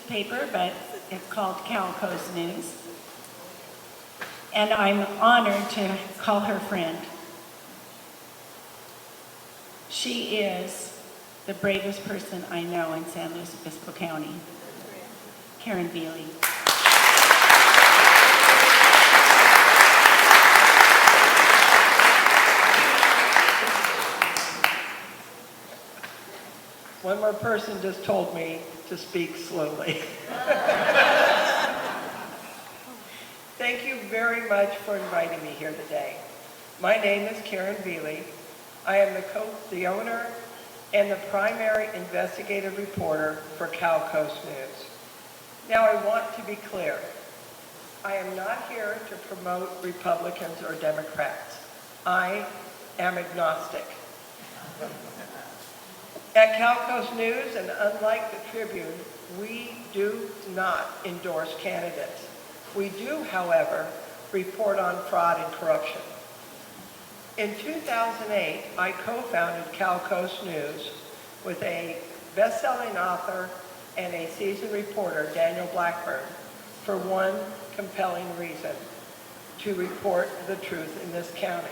newspaper, but it's called Cal Coast News. And I'm honored to call her friend. She is the bravest person I know in San Luis Obispo County, Karen Velie. One more person just told me to speak slowly. Thank you very much for inviting me here today. My name is Karen Velie. I am the owner and the primary investigative reporter for Cal Coast News. Now I want to be clear. I am not here to promote Republicans or Democrats. I am agnostic. At Cal Coast News, and unlike the Tribune, we do not endorse candidates. We do, however, report on fraud and corruption. In 2008, I co-founded Cal Coast News with a best-selling author and a seasoned reporter, Daniel Blackburn, for one compelling reason: to report the truth in this county.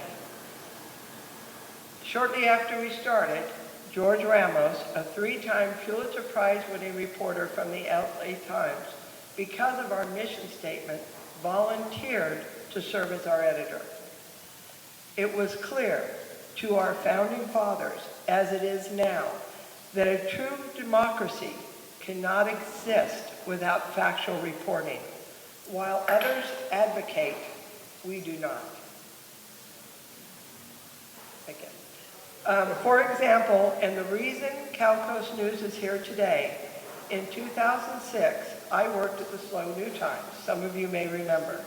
Shortly after we started, George Ramos, a three-time Pulitzer Prize-winning reporter from the LA Times, because of our mission statement, volunteered to serve as our editor. It was clear to our founding fathers, as it is now, that a true democracy cannot exist without factual reporting. While others advocate, we do not. Again. For example, and the reason Cal Coast News is here today, in 2006, I worked at the SLO New Times. Some of you may remember.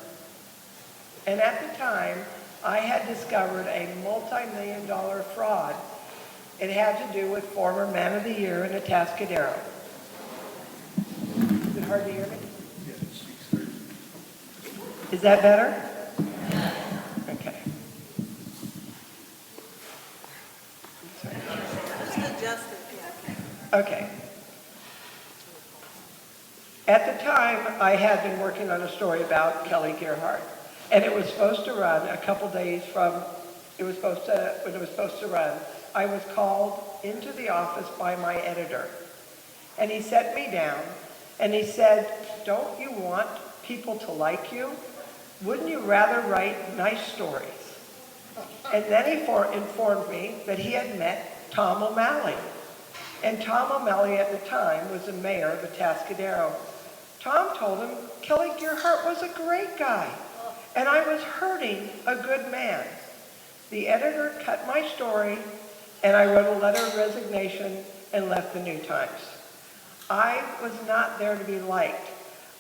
And at the time, I had discovered a multi-million-dollar fraud. It had to do with former Man of the Year in Atascadero. Is it hard to hear me? Yeah, it speaks through. Is that better? Okay. Okay. At the time, I had been working on a story about Kelly Gerhardt, and it was supposed to run a couple days from when it was supposed to run. I was called into the office by my editor, and he set me down, and he said, "Don't you want people to like you? Wouldn't you rather write nice stories?" And then he informed me that he had met Tom O'Malley. And Tom O'Malley at the time was the mayor of Atascadero. Tom told him Kelly Gerhardt was a great guy, and I was hurting a good man. The editor cut my story, and I wrote a letter of resignation and left the New Times. I was not there to be liked.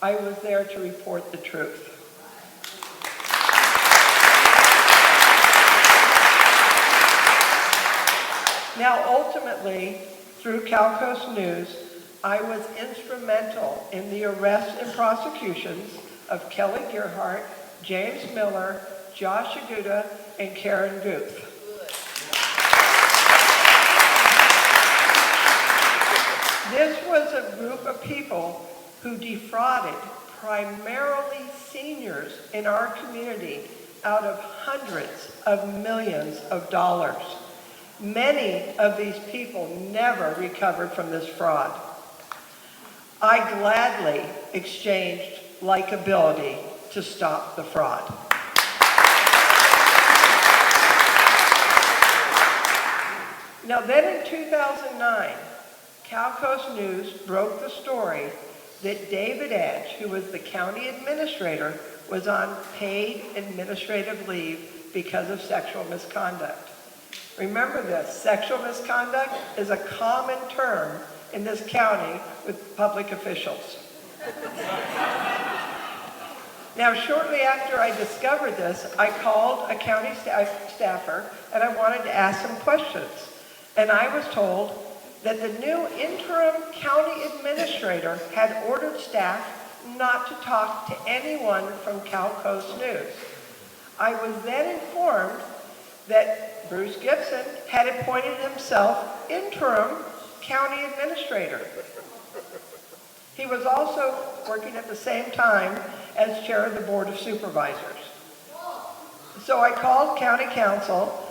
I was there to report the truth. Now, ultimately, through Cal Coast News, I was instrumental in the arrests and prosecutions of Kelly Gerhardt, James Miller, Josh Aguda, and Karen Guth. This was a group of people who defrauded primarily seniors in our community out of hundreds of millions of dollars. Many of these people never recovered from this fraud. I gladly exchanged likability to stop the fraud. Now then in 2009, Cal Coast News broke the story that David Edge, who was the county administrator, was on paid administrative leave because of sexual misconduct. Remember this, sexual misconduct is a common term in this county with public officials. Now, shortly after I discovered this, I called a county staffer and I wanted to ask some questions. And I was told that the new interim county administrator had ordered staff not to talk to anyone from Cal Coast News. I was then informed that Bruce Gibson had appointed himself interim county administrator. He was also working at the same time as chair of the Board of Supervisors. So I called county council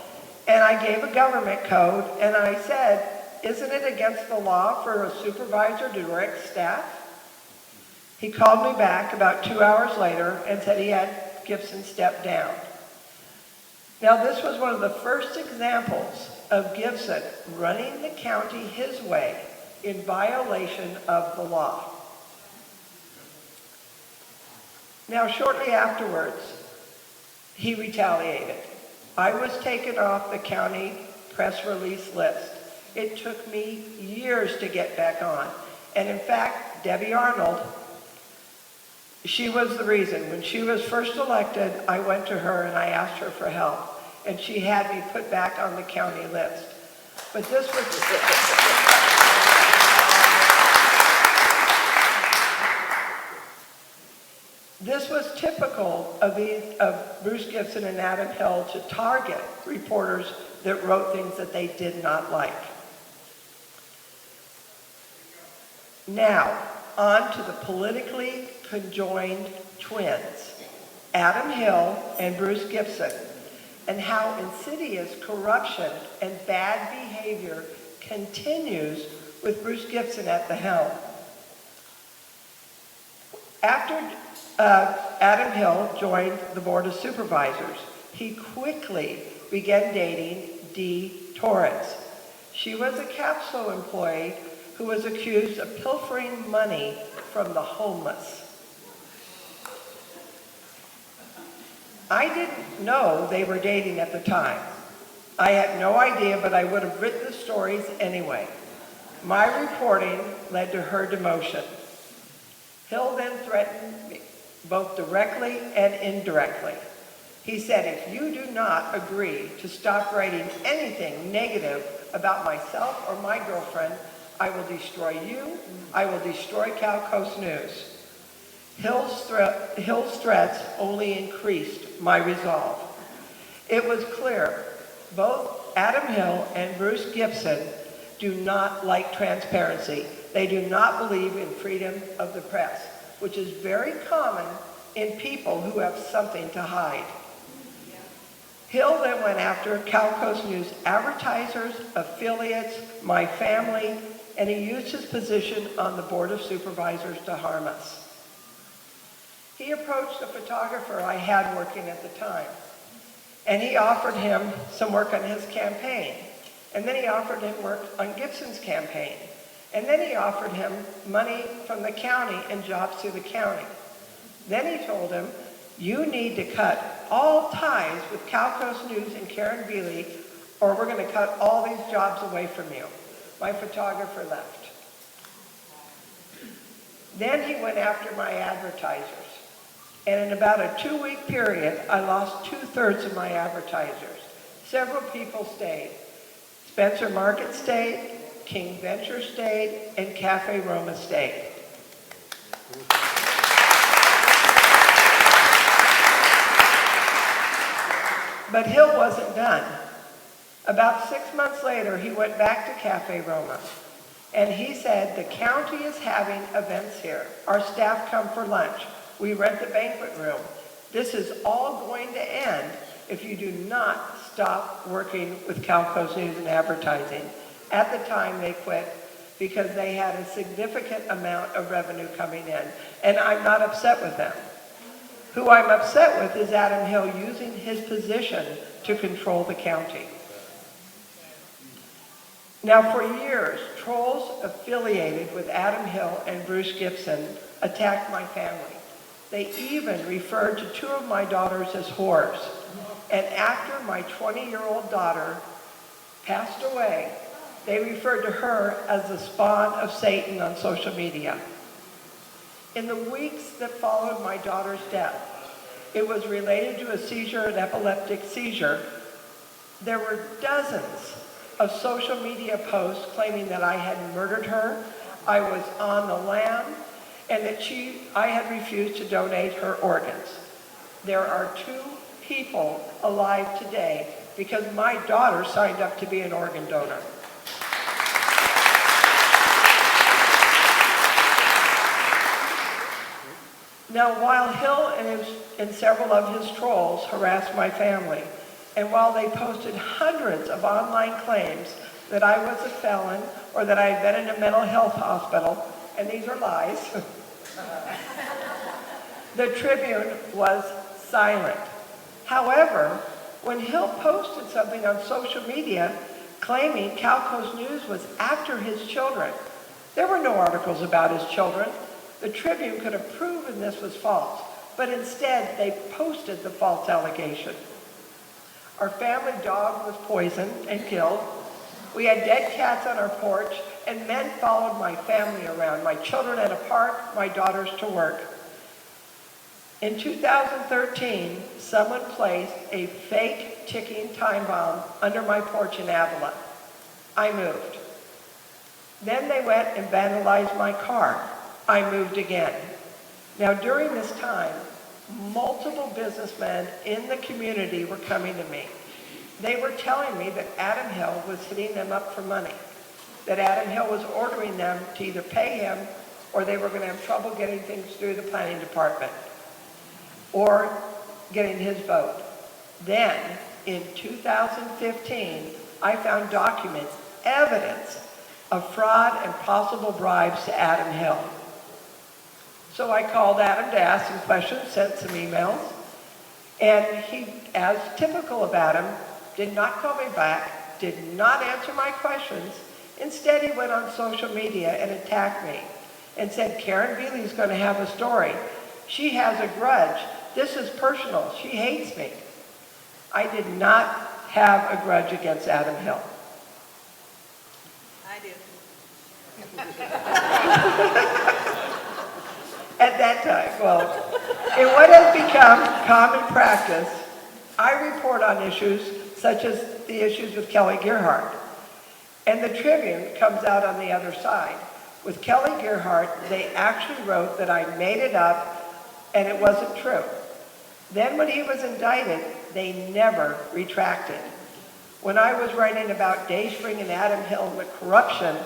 and I gave a government code and I said, isn't it against the law for a supervisor to direct staff? He called me back about 2 hours later and said he had Gibson step down. Now this was one of the first examples of Gibson running the county his way in violation of the law. Now shortly afterwards, he retaliated. I was taken off the county press release list. It took me years to get back on. And in fact, Debbie Arnold, she was the reason. When she was first elected, I went to her and I asked her for help. And she had me put back on the county list. But this was typical of Bruce Gibson and Adam Hill to target reporters that wrote things that they did not like. Now, on to the politically conjoined twins, Adam Hill and Bruce Gibson, and how insidious corruption and bad behavior continues with Bruce Gibson at the helm. After Adam Hill joined the Board of Supervisors, he quickly began dating Dee Torres. She was a capsule employee who was accused of pilfering money from the homeless. I didn't know they were dating at the time. I had no idea, but I would have written the stories anyway. My reporting led to her demotion. Hill then threatened me, both directly and indirectly. He said, if you do not agree to stop writing anything negative about myself or my girlfriend, I will destroy you. I will destroy Cal Coast News. Hill's threats only increased my resolve. It was clear both Adam Hill and Bruce Gibson do not like transparency. They do not believe in freedom of the press, which is very common in people who have something to hide. Hill then went after Cal Coast News advertisers, affiliates, my family, and he used his position on the Board of Supervisors to harm us. He approached a photographer I had working at the time, and he offered him some work on his campaign. And then he offered him work on Gibson's campaign. And then he offered him money from the county and jobs through the county. Then he told him, you need to cut all ties with Cal Coast News and Karen Velie, or we're going to cut all these jobs away from you. My photographer left. Then he went after my advertisers. And in about a 2-week period, I lost 2/3 of my advertisers. Several people stayed. Spencer Market stayed, King Venture stayed, and Cafe Roma stayed. But Hill wasn't done. About 6 months later, he went back to Cafe Roma. And he said, the county is having events here. Our staff come for lunch. We rent the banquet room. This is all going to end if you do not stop working with Cal Coast News and advertising. At the time, they quit because they had a significant amount of revenue coming in. And I'm not upset with them. Who I'm upset with is Adam Hill using his position to control the county. Now, for years, trolls affiliated with Adam Hill and Bruce Gibson attacked my family. They even referred to 2 of my daughters as whores. And after my 20-year-old daughter passed away, they referred to her as the spawn of Satan on social media. In the weeks that followed my daughter's death, it was related to a seizure, an epileptic seizure. There were dozens of social media posts claiming that I had murdered her, I was on the lam, and that I had refused to donate her organs. There are 2 people alive today because my daughter signed up to be an organ donor. Now, while Hill and several of his trolls harassed my family, and while they posted hundreds of online claims that I was a felon or that I had been in a mental health hospital, and these are lies, the Tribune was silent. However, when Hill posted something on social media claiming Calco's News was after his children, there were no articles about his children. The Tribune could have proven this was false, but instead they posted the false allegation. Our family dog was poisoned and killed. We had dead cats on our porch, and men followed my family around, my children at a park, my daughters to work. In 2013, someone placed a fake ticking time bomb under my porch in Avila. I moved. Then they went and vandalized my car. I moved again. Now, during this time, multiple businessmen in the community were coming to me. They were telling me that Adam Hill was hitting them up for money, that Adam Hill was ordering them to either pay him or they were going to have trouble getting things through the planning department or getting his vote. Then, in 2015, I found documents, evidence of fraud and possible bribes to Adam Hill. So I called Adam to ask some questions, sent some emails, and he, as typical of Adam, did not call me back, did not answer my questions. Instead, he went on social media and attacked me and said, Karen Velie is going to have a story. She has a grudge. This is personal. She hates me. I did not have a grudge against Adam Hill. I do. At that time, well, in what has become common practice, I report on issues such as the issues with Kelly Gerhardt. And the Tribune comes out on the other side. With Kelly Gerhardt, they actually wrote that I made it up and it wasn't true. Then when he was indicted, they never retracted. When I was writing about Dayspring and Adam Hill and the corruption,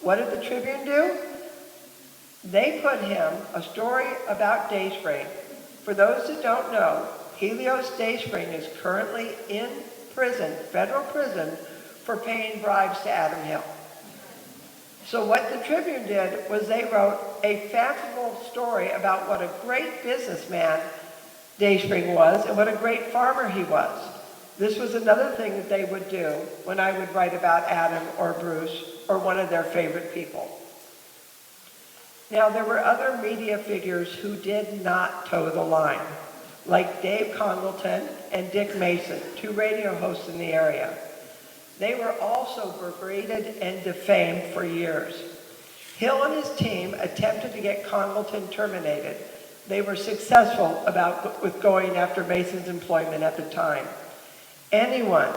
what did the Tribune do? They put him a story about Dayspring. For those that don't know, Helios Dayspring is currently in prison, federal prison, for paying bribes to Adam Hill. So what the Tribune did was they wrote a fanciful story about what a great businessman Dayspring was and what a great farmer he was. This was another thing that they would do when I would write about Adam or Bruce or one of their favorite people. Now, there were other media figures who did not toe the line, like Dave Congleton and Dick Mason, two radio hosts in the area. They were also berated and defamed for years. Hill and his team attempted to get Congleton terminated. They were successful with going after Mason's employment at the time. Anyone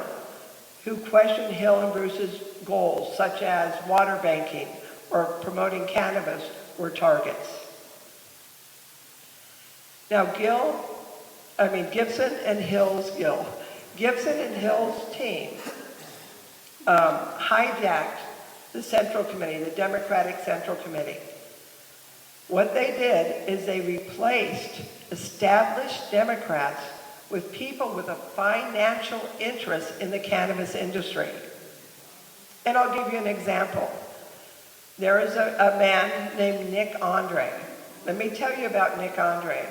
who questioned Hill and Bruce's goals, such as water banking or promoting cannabis, were targets. Now, Gibson and Hill's team hijacked the Central Committee, the Democratic Central Committee. What they did is they replaced established Democrats with people with a financial interest in the cannabis industry. And I'll give you an example. There is a man named Nick Andre. Let me tell you about Nick Andre.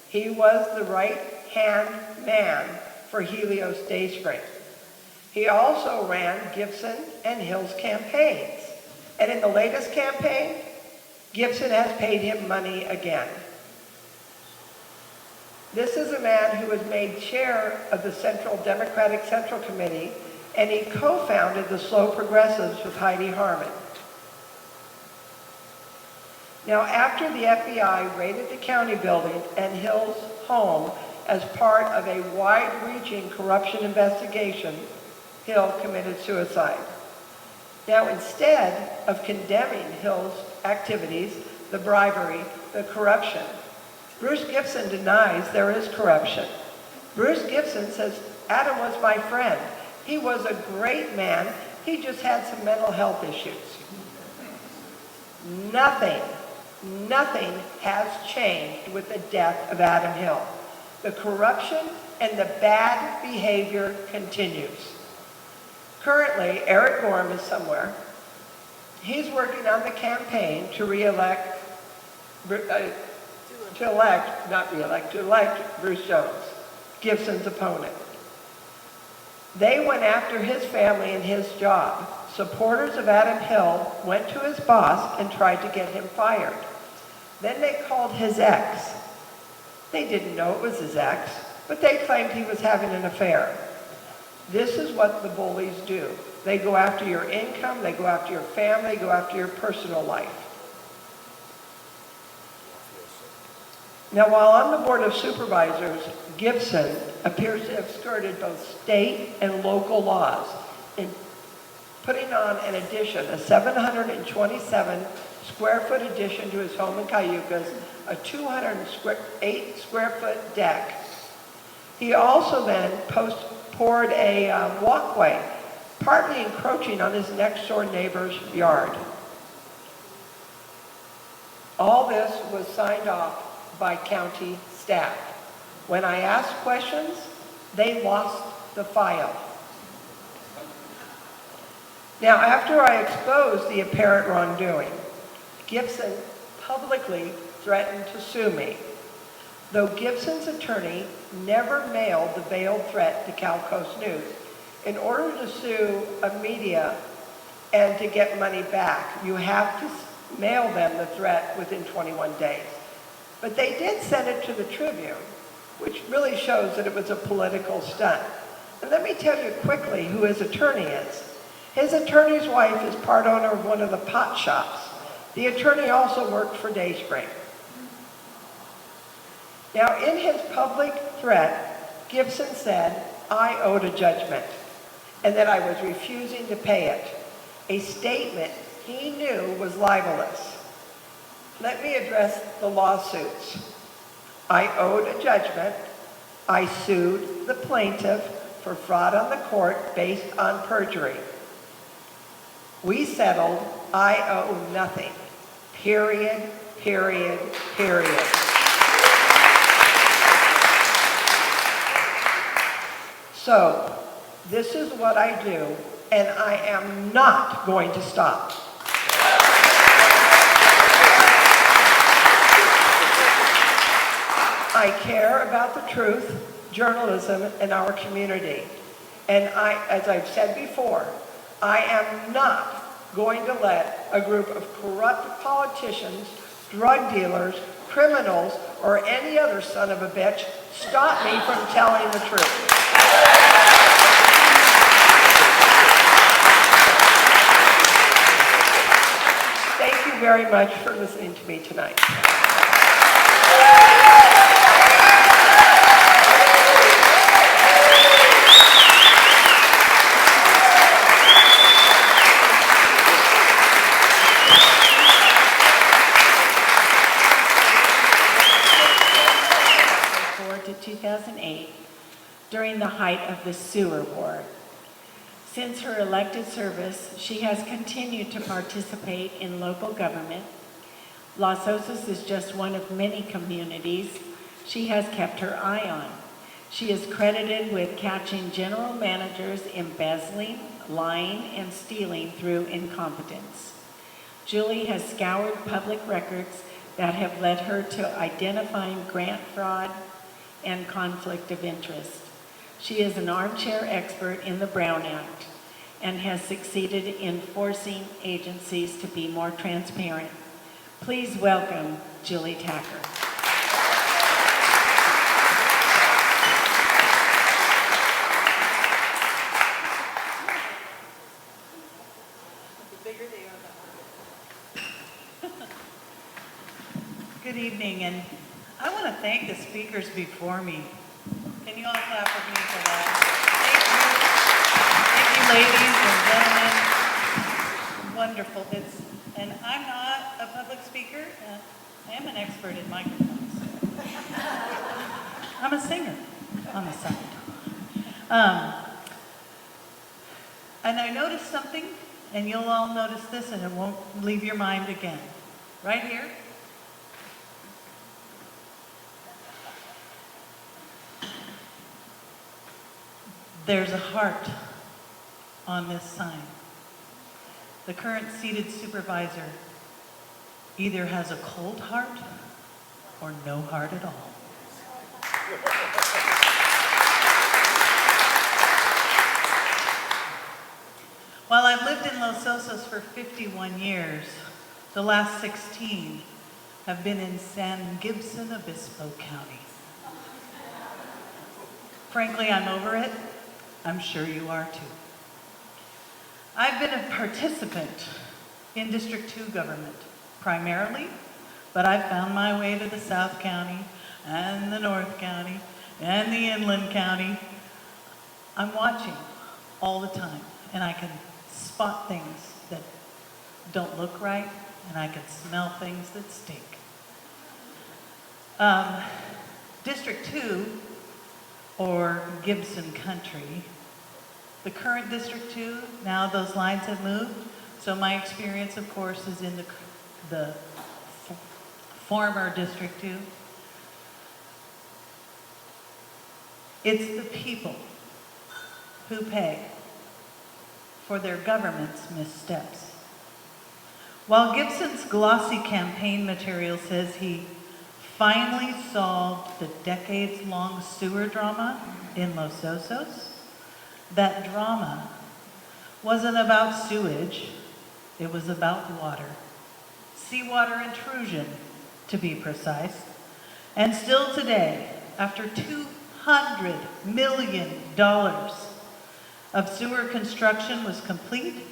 He was the right-hand man for Helios Dayspring. He also ran Gibson and Hill's campaigns. And in the latest campaign, Gibson has paid him money again. This is a man who was made chair of the Democratic Central Committee, and he co-founded the Slow Progressives with Heidi Harmon. Now, after the FBI raided the county building and Hill's home as part of a wide-reaching corruption investigation, Hill committed suicide. Now, instead of condemning Hill's activities, the bribery, the corruption, Bruce Gibson denies there is corruption. Bruce Gibson says, Adam was my friend. He was a great man. He just had some mental health issues. Nothing Nothing has changed with the death of Adam Hill. The corruption and the bad behavior continues. Currently, Eric Gorham is somewhere. He's working on the campaign to elect Bruce Jones, Gibson's opponent. They went after his family and his job. Supporters of Adam Hill went to his boss and tried to get him fired. Then they called his ex. They didn't know it was his ex, but they claimed he was having an affair. This is what the bullies do. They go after your income, they go after your family, they go after your personal life. Now, while on the Board of Supervisors, Gibson appears to have skirted both state and local laws in putting on an addition, a 727 square foot addition to his home in Cayucas, a 208 square foot deck. He also then poured a walkway, partly encroaching on his next door neighbor's yard. All this was signed off by county staff. When I asked questions, they lost the file. Now, after I exposed the apparent wrongdoing, Gibson publicly threatened to sue me, though Gibson's attorney never mailed the veiled threat to Cal Coast News. In order to sue a media and to get money back, you have to mail them the threat within 21 days. But they did send it to the Tribune, which really shows that it was a political stunt. And let me tell you quickly who his attorney is. His attorney's wife is part owner of one of the pot shops. The attorney also worked for Dayspring. Now, in his public threat, Gibson said, I owed a judgment and that I was refusing to pay it, a statement he knew was libelous. Let me address the lawsuits. I owed a judgment. I sued the plaintiff for fraud on the court based on perjury. We settled. I owe nothing. Period, period, period. So, this is what I do, and I am not going to stop. I care about the truth, journalism, and our community. And as I've said before, I am not going to let a group of corrupt politicians, drug dealers, criminals, or any other son of a bitch stop me from telling the truth. Thank you very much for listening to me tonight. To 2008, during the height of the sewer war. Since her elected service, she has continued to participate in local government. Los Osos is just one of many communities she has kept her eye on. She is credited with catching general managers embezzling, lying, and stealing through incompetence. Julie has scoured public records that have led her to identifying grant fraud and conflict of interest. She is an armchair expert in the Brown Act and has succeeded in forcing agencies to be more transparent. Please welcome Julie Tacker. Good evening, and I want to thank the speakers before me. Can you all clap with me for that? Thank you, wonderful. And I'm not a public speaker. I am an expert in microphones. I'm a singer on the side. And I noticed something, and you'll all notice this, and it won't leave your mind again. Right here, There's a heart on this sign. The current seated supervisor either has a cold heart or no heart at all. While I've lived in Los Osos for 51 years, the last 16 have been in San Gibson Obispo County. Frankly, I'm over it. I'm sure you are too. I've been a participant in District 2 government, primarily, but I've found my way to the South County and the North County and the Inland County. I'm watching all the time, and I can spot things that don't look right, and I can smell things that stink. District 2, or Gibson Country, the current District 2, now those lines have moved, so my experience, of course, is in the former District 2. It's the people who pay for their government's missteps. While Gibson's glossy campaign material says he finally solved the decades-long sewer drama in Los Osos, that drama wasn't about sewage, it was about water. Seawater intrusion, to be precise. And still today, after $200 million of sewer construction was complete,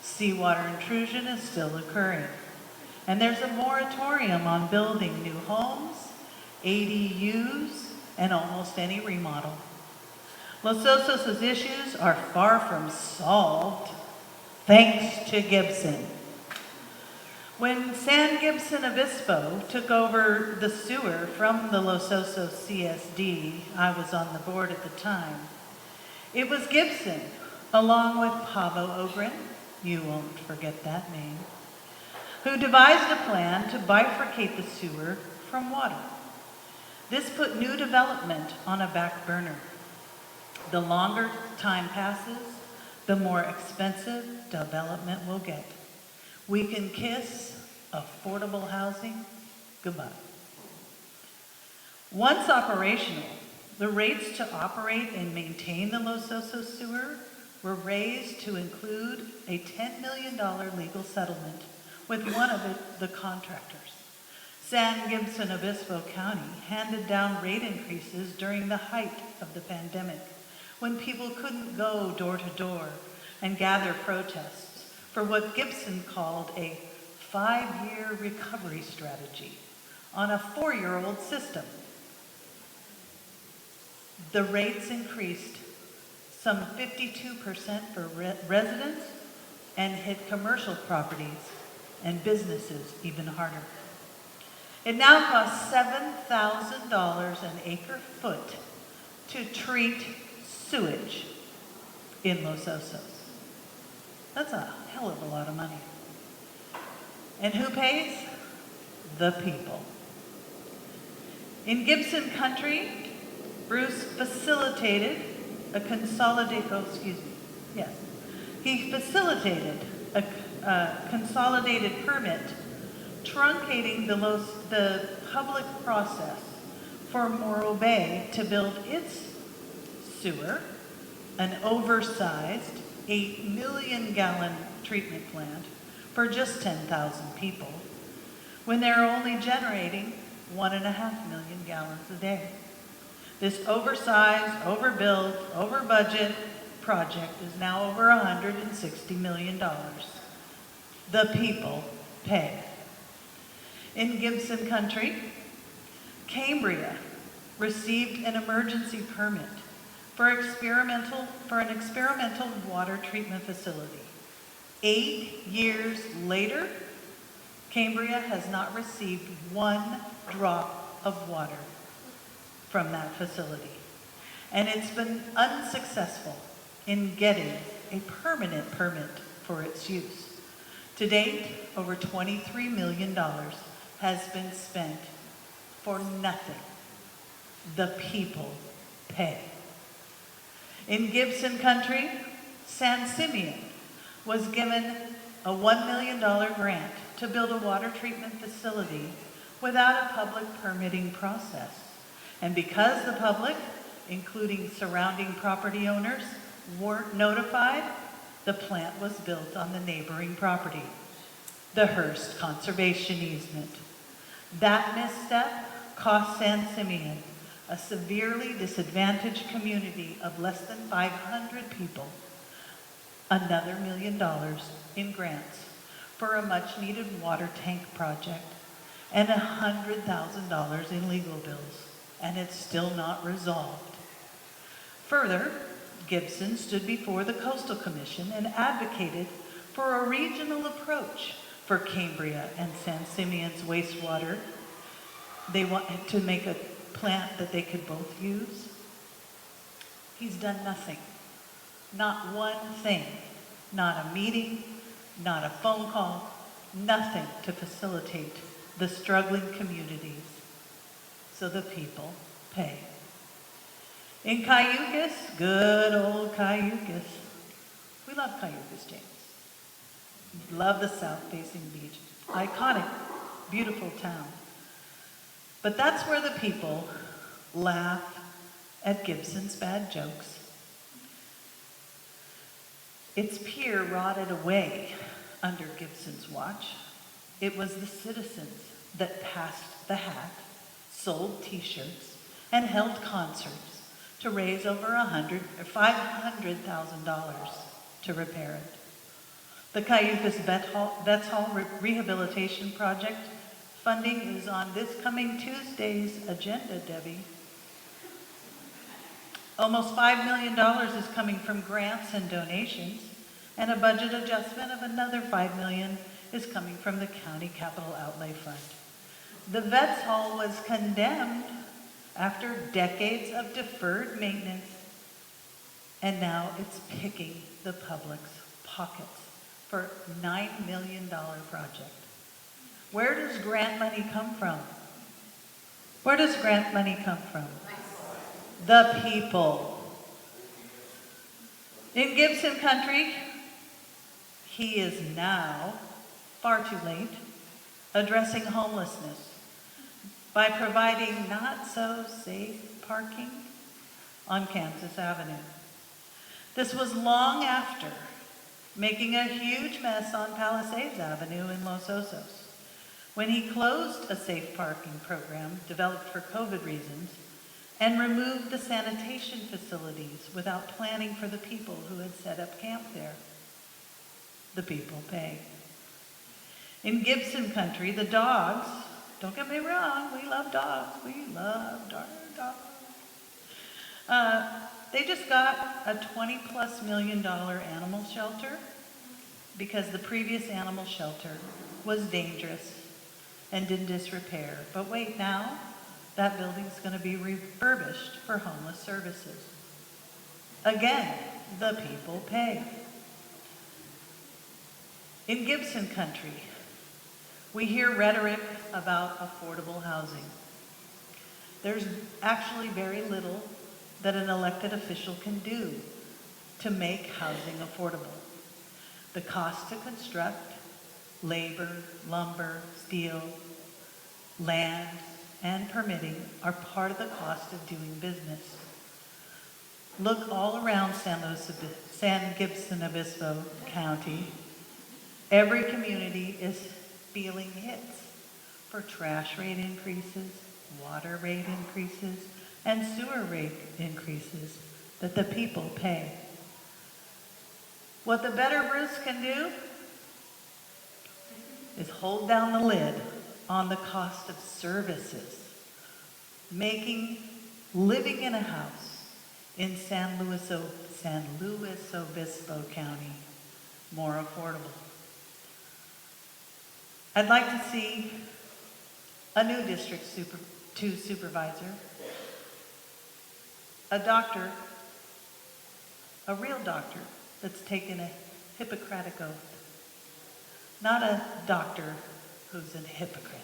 seawater intrusion is still occurring. And there's a moratorium on building new homes, ADUs, and almost any remodel. Los Osos' issues are far from solved, thanks to Gibson. When San Gibson Obispo took over the sewer from the Los Osos CSD, I was on the board at the time, it was Gibson, along with Pavo Ogren, you won't forget that name, who devised a plan to bifurcate the sewer from water. This put new development on a back burner. The longer time passes, the more expensive development will get. We can kiss affordable housing goodbye. Once operational, the rates to operate and maintain the Los Osos sewer were raised to include a $10 million legal settlement with one of the contractors. San Gibson Obispo County handed down rate increases during the height of the pandemic, when people couldn't go door to door and gather protests for what Gibson called a 5-year recovery strategy on a 4-year-old system. The rates increased some 52% for residents and hit commercial properties and businesses even harder. It now costs $7,000 an acre foot to treat sewage in Los Osos. That's a hell of a lot of money. And who pays? The people. In Gibson Country, Bruce facilitated a consolidated permit truncating the public process for Morro Bay to build its sewer, an oversized 8 million gallon treatment plant for just 10,000 people, when they're only generating 1.5 million gallons a day. This oversized, overbuilt, over budget project is now over $160 million. The people pay. In Gibson Country, Cambria received an emergency permit for an experimental water treatment facility. 8 years later, Cambria has not received 1 drop of water from that facility. And it's been unsuccessful in getting a permanent permit for its use. To date, over $23 million has been spent for nothing. The people pay. In Gibson Country, San Simeon was given a $1 million grant to build a water treatment facility without a public permitting process. And because the public, including surrounding property owners, weren't notified, the plant was built on the neighboring property, the Hearst Conservation Easement. That misstep cost San Simeon, a severely disadvantaged community of less than 500 people, another $1 million in grants for a much-needed water tank project and $100,000 in legal bills, and it's still not resolved. Further, Gibson stood before the Coastal Commission and advocated for a regional approach for Cambria and San Simeon's wastewater. They wanted to make a plant that they could both use. He's done nothing. Not one thing. Not a meeting, not a phone call, nothing to facilitate the struggling communities so the people pay. In Cayucas, good old Cayucas. We love Cayucas, James. Love the south-facing beach. Iconic, beautiful town. But that's where the people laugh at Gibson's bad jokes. Its pier rotted away under Gibson's watch. It was the citizens that passed the hat, sold t-shirts, and held concerts to raise over $500,000 to repair it. The Cayucas Vets Hall Rehabilitation Project funding is on this coming Tuesday's agenda, Debbie. Almost $5 million is coming from grants and donations, and a budget adjustment of another $5 million is coming from the County Capital Outlay Fund. The Vets Hall was condemned after decades of deferred maintenance, and now it's picking the public's pockets for a $9 million project. Where does grant money come from? Where does grant money come from? The people. In Gibson Country, he is now, far too late, addressing homelessness by providing not-so-safe parking on Kansas Avenue. This was long after making a huge mess on Palisades Avenue in Los Osos, when he closed a safe parking program developed for COVID reasons and removed the sanitation facilities without planning for the people who had set up camp there. The people pay. In Gibson Country, the dogs, don't get me wrong, we love dogs. We love our dogs. They just got a $20+ million animal shelter because the previous animal shelter was dangerous and in disrepair. But wait, now that building's going to be refurbished for homeless services. Again, the people pay. In Gibson Country, we hear rhetoric about affordable housing. There's actually very little that an elected official can do to make housing affordable. The cost to construct, labor, lumber, steel, land, and permitting are part of the cost of doing business. Look all around San Gibson Obispo County. Every community is feeling hits for trash rate increases, water rate increases, and sewer rate increases that the people pay. What the better Bruce can do is hold down the lid on the cost of services, making living in a house in San Luis Obispo County more affordable. I'd like to see a new District 2 supervisor, a doctor, a real doctor that's taken a Hippocratic oath, not a doctor who's a hypocrite.